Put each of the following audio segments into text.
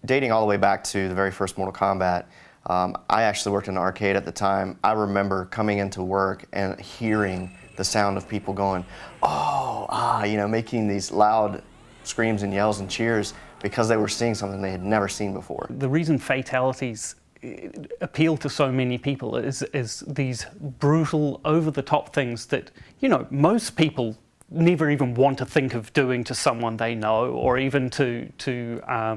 Dating all the way back to the very first Mortal Kombat, I actually worked in an arcade at the time. I remember coming into work and hearing the sound of people going, oh, ah, you know, making these loud screams and yells and cheers because they were seeing something they had never seen before. The reason fatalities appeal to so many people is these brutal, over-the-top things that, you know, most people never even want to think of doing to someone they know, or even to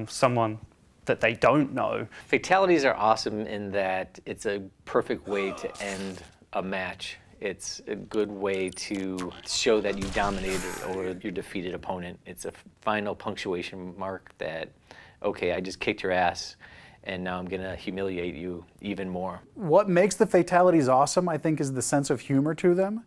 someone that they don't know. Fatalities are awesome in that it's a perfect way to end a match. It's a good way to show that you dominated over your defeated opponent. It's a final punctuation mark that, okay, I just kicked your ass, and now I'm gonna humiliate you even more. What makes the fatalities awesome, I think, is the sense of humor to them.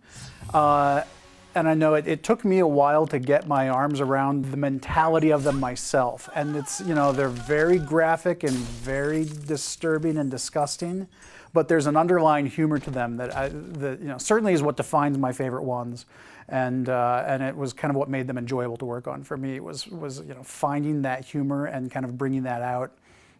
And I know it took me a while to get my arms around the mentality of them myself. And it's, you know, they're very graphic and very disturbing and disgusting, but there's an underlying humor to them that you know, certainly is what defines my favorite ones. And it was kind of what made them enjoyable to work on for me, was you know, finding that humor and kind of bringing that out,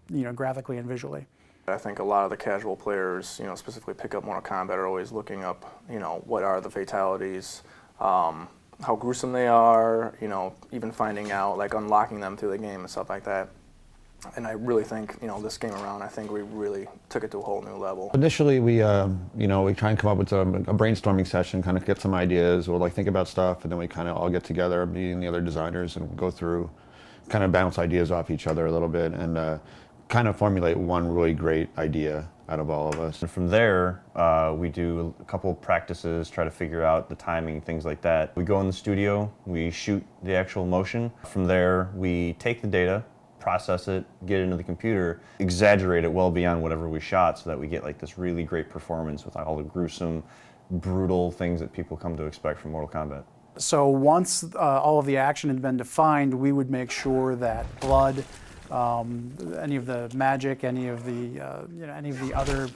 you know, graphically and visually. I think a lot of the casual players, you know, specifically pick up Mortal Kombat, are always looking up, you know, what are the fatalities, how gruesome they are, you know, even finding out, like unlocking them through the game and stuff like that. And I really think, you know, this game around, I think we really took it to a whole new level. Initially, we, you know, we try and come up with a brainstorming session, kind of get some ideas, or like think about stuff, and then we kind of all get together, me and the other designers, and go through, kind of bounce ideas off each other a little bit, and kind of formulate one really great idea out of all of us. And from there, we do a couple of practices, try to figure out the timing, things like that. We go in the studio, we shoot the actual motion. From there, we take the data, process it, get it into the computer, exaggerate it well beyond whatever we shot so that we get like this really great performance with all the gruesome, brutal things that people come to expect from Mortal Kombat. So once all of the action had been defined, we would make sure that blood, any of the magic, any of the you know, any of the other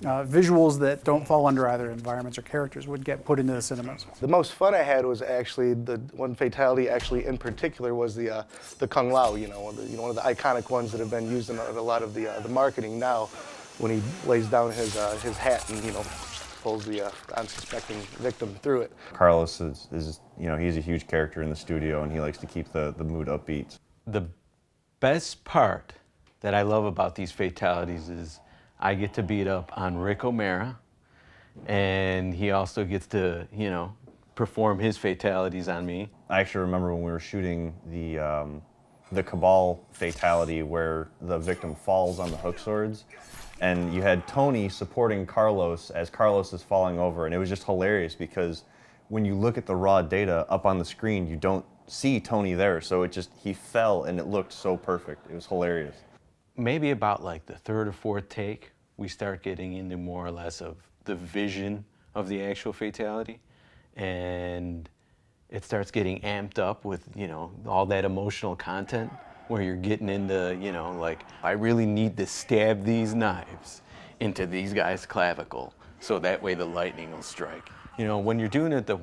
visuals that don't fall under either environments or characters would get put into the cinemas. The most fun I had was actually the one fatality, actually in particular, was the Kung Lao. You know, one of the iconic ones that have been used in a lot of the marketing now, when he lays down his hat and, you know, pulls the unsuspecting victim through it. Carlos is, you know, he's a huge character in the studio, and he likes to keep the mood upbeat. The best part that I love about these fatalities is I get to beat up on Rick O'Mara, and he also gets to, you know, perform his fatalities on me. I actually remember when we were shooting the Cabal fatality where the victim falls on the hook swords, and you had Tony supporting Carlos as Carlos is falling over, and it was just hilarious because when you look at the raw data up on the screen, you don't see Tony there, so it just, he fell and it looked so perfect. It was hilarious. Maybe about like the third or fourth take, we start getting into more or less of the vision of the actual fatality, and it starts getting amped up with, you know, all that emotional content where you're getting into, you know, like, I really need to stab these knives into these guys' clavicle so that way the lightning will strike. You know, when you're doing it the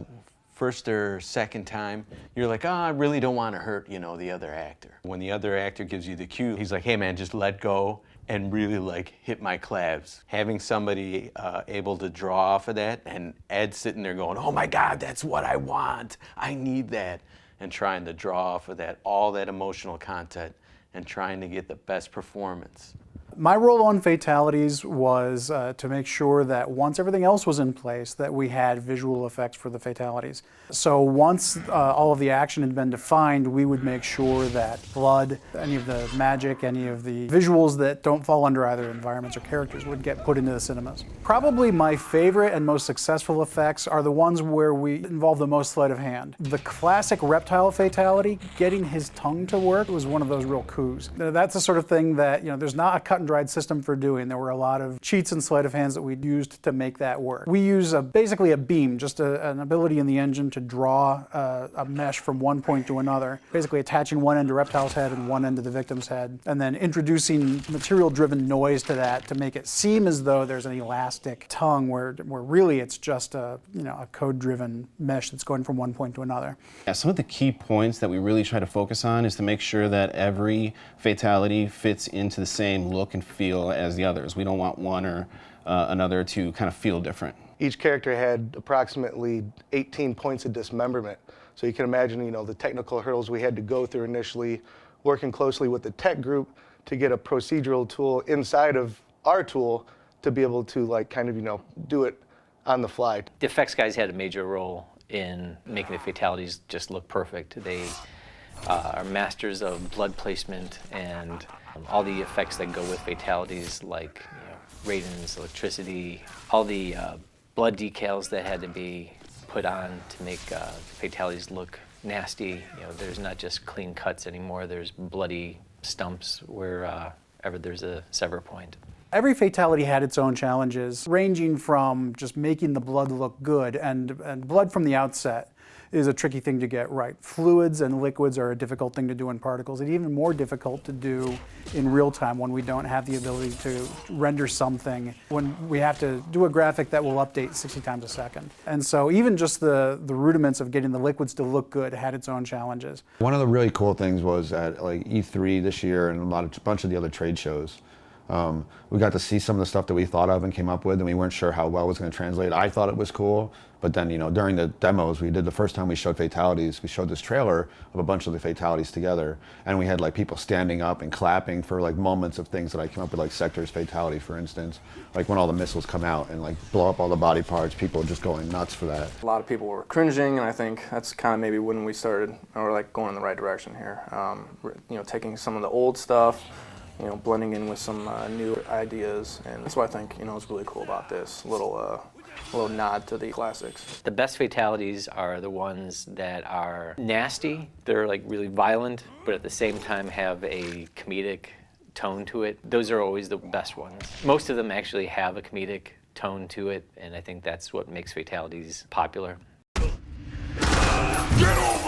first or second time, you're like, oh, I really don't want to hurt, you know, the other actor. When the other actor gives you the cue, he's like, hey man, just let go and really like hit my clavs. Having somebody able to draw off of that, and Ed sitting there going, oh my God, that's what I want. I need that. And trying to draw off of that, all that emotional content, and trying to get the best performance. My role on fatalities was to make sure that once everything else was in place, that we had visual effects for the fatalities. So once all of the action had been defined, we would make sure that blood, any of the magic, any of the visuals that don't fall under either environments or characters would get put into the cinemas. Probably my favorite and most successful effects are the ones where we involve the most sleight of hand. The classic reptile fatality, getting his tongue to work, was one of those real coups. That's the sort of thing that, you know, there's not a cut and and dried system for doing. There were a lot of cheats and sleight of hands that we used to make that work. We use basically a beam, just an ability in the engine to draw a mesh from one point to another, basically attaching one end to Reptile's head and one end to the victim's head, and then introducing material-driven noise to that to make it seem as though there's an elastic tongue where really it's just a code-driven mesh that's going from one point to another. Yeah, some of the key points that we really try to focus on is to make sure that every fatality fits into the same look and feel as the others. We don't want one or another to kind of feel different. Each character had approximately 18 points of dismemberment. So you can imagine, the technical hurdles we had to go through initially, working closely with the tech group to get a procedural tool inside of our tool to be able to do it on the fly. The effects guys had a major role in making the fatalities just look perfect. They are masters of blood placement and all the effects that go with fatalities, like radons, electricity, all the blood decals that had to be put on to make fatalities look nasty. There's not just clean cuts anymore. There's bloody stumps wherever there's a sever point. Every fatality had its own challenges, ranging from just making the blood look good, and blood from the outset is a tricky thing to get right. Fluids and liquids are a difficult thing to do in particles, and even more difficult to do in real time when we don't have the ability to render something, when we have to do a graphic that will update 60 times a second. And so even just the rudiments of getting the liquids to look good had its own challenges. One of the really cool things was at E3 this year and a bunch of the other trade shows. We got to see some of the stuff that we thought of and came up with, and we weren't sure how well it was going to translate. I thought it was cool, but then during the demos we did, the first time we showed fatalities, we showed this trailer of a bunch of the fatalities together, and we had people standing up and clapping for moments of things that I came up with, like Sector's fatality, for instance, when all the missiles come out and blow up all the body parts. People just going nuts for that. A lot of people were cringing, and I think that's kind of maybe when we started, or going in the right direction here. Taking some of the old stuff, blending in with some new ideas, and that's what I think is really cool about this little nod to the classics. The best fatalities are the ones that are nasty. They're really violent, but at the same time have a comedic tone to it. Those are always the best ones. Most of them actually have a comedic tone to it, and I think that's what makes fatalities popular. Get over!